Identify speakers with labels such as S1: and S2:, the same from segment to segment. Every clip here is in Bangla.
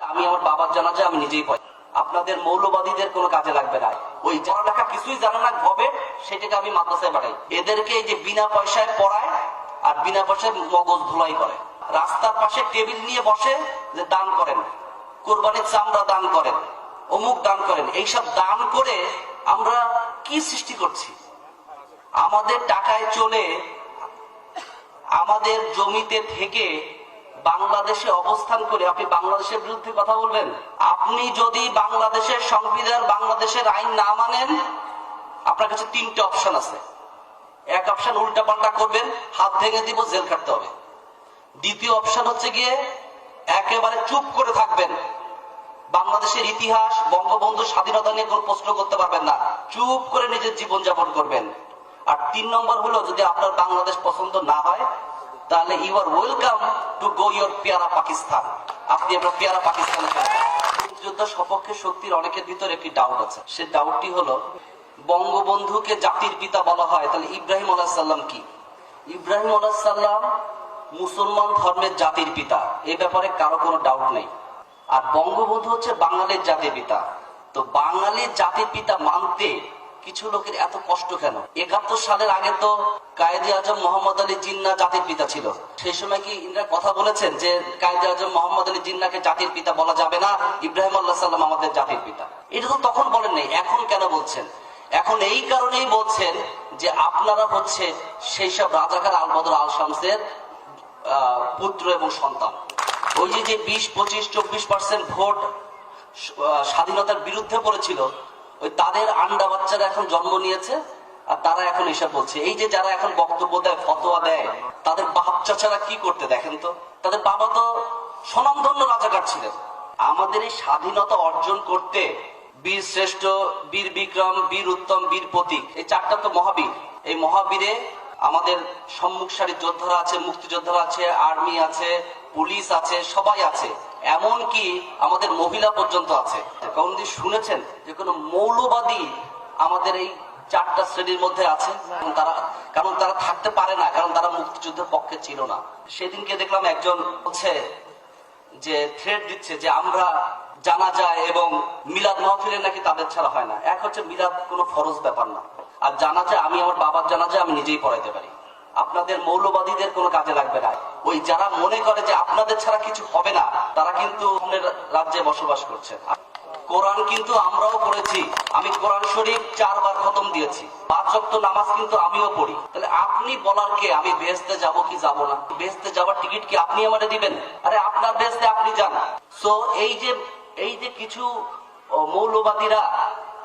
S1: আমি আমার বাবার জানাজা আমি নিজেই পড়াই। আপনাদের মৌলবাদীদের কোনো কাজে লাগবে না। ওই পড়ালেখা কিছুই জানে না হবে, সেটাকে আমি মাদ্রাসায় পাঠাই। এদেরকে এই যে বিনা পয়সায় পড়ায় আর বিনা পয়সায় মগজ ধুলাই করে। রাস্তার পাশে টেবিল নিয়ে বসে যে দান করেন, কোরবানির চামড়া দান করেন, অমুক দান করেন। এইসব দান করে আমরা কি সৃষ্টি করছি? আমাদের টাকায় চলে, আমাদের জমিতে থেকে বাংলাদেশে অবস্থান করে আপনি বাংলাদেশের বিরুদ্ধে কথা বলবেন? আপনি যদি বাংলাদেশের সংবিধান, বাংলাদেশের আইন না মানেন, আপনার কাছে তিনটে অপশন আছে। এক অপশন উল্টা পাল্টা করবেন, হাত ভেঙে দিব, জেল খাটতে হবে। দ্বিতীয় অপশন হচ্ছে গিয়ে একেবারে চুপ করে থাকবেন, বাংলাদেশের ইতিহাস, বঙ্গবন্ধু স্বাধীনতা নিয়ে কোনো প্রশ্ন করতে পারবেন না, চুপ করে নিজের জীবন যাপন করবেন। আর 3 নম্বর হলো, যদি আপনার বাংলাদেশ পছন্দ না হয় তাহলে you are welcome to go your পেয়ারা পাকিস্তান। আপনি আপনার পেয়ারা পাকিস্তানে চলে যান। মুক্তিযুদ্ধ সপক্ষে শক্তির অনেকের ভিতরে একটি ডাউট আছে। সে ডাউটটি হলো, বঙ্গবন্ধুকে জাতির পিতা বলা হয়, তাহলে ইব্রাহিম আলাইহিস সালাম কি? ইব্রাহিম আলাইহিস সালাম মুসলমান ধর্মের জাতির পিতা, এই ব্যাপারে কারো কোনো ডাউট নেই। আর বঙ্গবন্ধু হচ্ছে বাঙালির জাতির পিতা। তো বাঙালির জাতির পিতা মানতে কিছু লোকের এত কষ্ট কেন? 71 সালের আগে তো কায়েদে আজম মোহাম্মদ আলী জিন্নাহ জাতির পিতা ছিল। সেই সময় কি ইনারা কথা বলেছেন যে কায়েদে আজম মোহাম্মদ আলী জিন্নাহকে জাতির পিতা বলা যাবে না, ইব্রাহিম আলাইহিস সালাম আমাদের জাতির পিতা? এটা তো তখন বলেন নাই, এখন কেন বলছেন? এখন এই কারণেই বলছেন যে আপনারা হচ্ছে সেই সব রাজাকার আল বদর আল শামসের পুত্র এবং সন্তান। ওই যে 20, 25, 24% ভোট স্বাধীনতার বিরুদ্ধে পড়েছিল, ওই তাদের আন্ডা বাচ্চারা এখন জন্ম নিয়েছে আর তারা এখন এসব বলছে। এই যে যারা এখন বক্তব্য দেয়, ফতোয়া দেয়, তাদের বাচ্চা ছাড়া কি করতে দেখেন তো? তাদের বাবা তো স্বনামধন্য রাজাকার ছিলেন। আমাদের এই স্বাধীনতা অর্জন করতে বীর শ্রেষ্ঠ, বীর বিক্রম, বীর উত্তম, বীর প্রতীক, এই 4টা তো মহাবীর। এই মহাবীরে আমাদের সম্মুখ সারির যোদ্ধারা আছে, মুক্তিযোদ্ধারা আছে, আর্মি আছে, পুলিশ আছে, সবাই আছে। এমনকি আমাদের মহিলা পর্যন্ত আছে। কারণ শুনেছেন যে কোনো মৌলবাদী আমাদের এই 4টা শ্রেণীর মধ্যে আছে? কারণ তারা থাকতে পারে না, কারণ তারা মুক্তিযুদ্ধের পক্ষে ছিল না। সেদিনকে দেখলাম একজন বলছে যে থ্রেট দিচ্ছে যে আমরা জানাজা এবং মিলাদ মাহফিলে নাকি তাদের ছাড়া হয় না। এক হচ্ছে মিলাদ কোনো ফরজ ব্যাপার না, আর জানাজা আমি আমার বাবার জানাজা আমি নিজেই পড়াইতে পারি। আপনাদের মৌলবাদীদের কোনো কাজে লাগবে না। ওই যারা মনে করে যে আপনাদের ছাড়া কিছু হবে না, তারা কিন্তু অন্যের রাজ্যে বসবাস করছে। কোরআন কিন্তু আমরাও পড়েছি, আমি কোরআন শরীফ 4 বার খতম দিয়েছি, 5 ওয়াক্ত নামাজ কিন্তু আমিও পড়ি। তাহলে আপনি বলার কে আমি বেহেশতে যাব কি যাব না? বেহেশতে যাওয়ার টিকিট কি আপনি আমারে দিবেন? আরে আপনার বেহেশতে আপনি যান। সো এই যে কিছু মৌলবাদীরা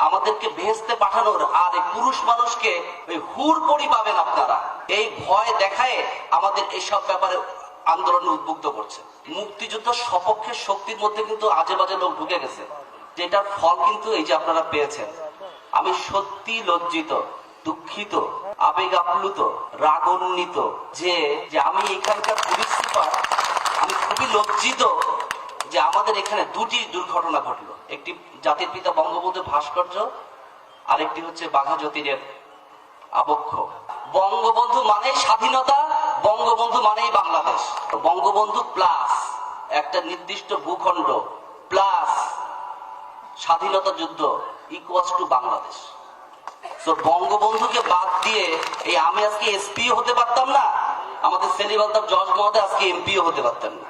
S1: আমাদেরকে বেহেশতে পাঠানোর, আর এই পুরুষ মানুষকে ওই হুর পরি পাবেন আপনারা, এই ভয় দেখায় আমাদের এইসব ব্যাপারে আন্দোলন উদ্বুদ্ধ করছে। মুক্তিযুদ্ধ সপক্ষে শক্তির মধ্যে কিন্তু আজে বাজে লোক ঢুকে গেছে, যেটার ফল কিন্তু এই যে আপনারা পেয়েছেন। আমি সত্যি লজ্জিত, দুঃখিত, আবেগ আপ্লুত, রাগান্বিত যে আমি এখানকার পুলিশ সুপার। আমি খুবই লজ্জিত যে আমাদের এখানে 2টি দুর্ঘটনা ঘটলো। একটি জাতির পিতা বঙ্গবন্ধুর ভাস্কর্য, আরেকটি হচ্ছে বাঘা যতীনের আবক্ষ। বঙ্গবন্ধু মানেই স্বাধীনতা, বঙ্গবন্ধু মানেই বাংলাদেশ। বঙ্গবন্ধু প্লাস একটা নির্দিষ্ট ভূখণ্ড প্লাস স্বাধীনতা যুদ্ধ ইকুয়ালস টু বাংলাদেশ। তো বঙ্গবন্ধুকে বাদ দিয়ে এই আমি আজকে এসপিও হতে পারতাম না, আমাদের সেলিম আলতাফ জজ মহোদয় আজকে এমপিও হতে পারতেন না।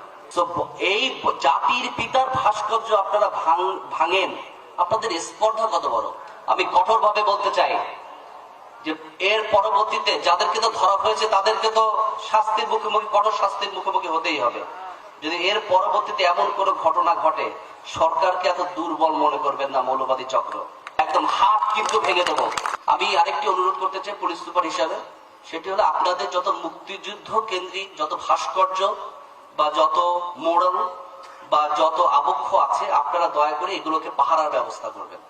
S1: এই জাতির পিতার ভাস্কর্য আপনারা ভাঙেন, আপনাদের স্পর্ধা কত বড়। আমি কঠোর ভাবে বলতে চাই যে এর পরবর্তীতে যাদেরকে তো ধরা হয়েছে তাদেরকে তো শাস্তির মুখোমুখি, কঠোর শাস্তির মুখোমুখি হতেই হবে। যদি এর পরবর্তীতে এমন কোনো ঘটনা ঘটে, সরকারকে এত দুর্বল মনে করবেন না মৌলবাদী চক্র, একদম হাত কিন্তু ভেঙে দেবো। আমি আরেকটি অনুরোধ করতে চাই পুলিশ সুপার হিসাবে, সেটি হলো আপনাদের যত মুক্তিযুদ্ধ কেন্দ্রিক যত ভাস্কর্য বা যত মোড়ল বা যত আবক্ষ আছে, আপনারা দয়া করে এগুলোকে পাহারার ব্যবস্থা করবেন,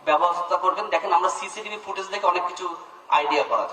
S1: ব্যবস্থা করবেন। দেখেন আমরা সিসিটিভি ফুটেজ দেখে অনেক কিছু আইডিয়া করা যায়।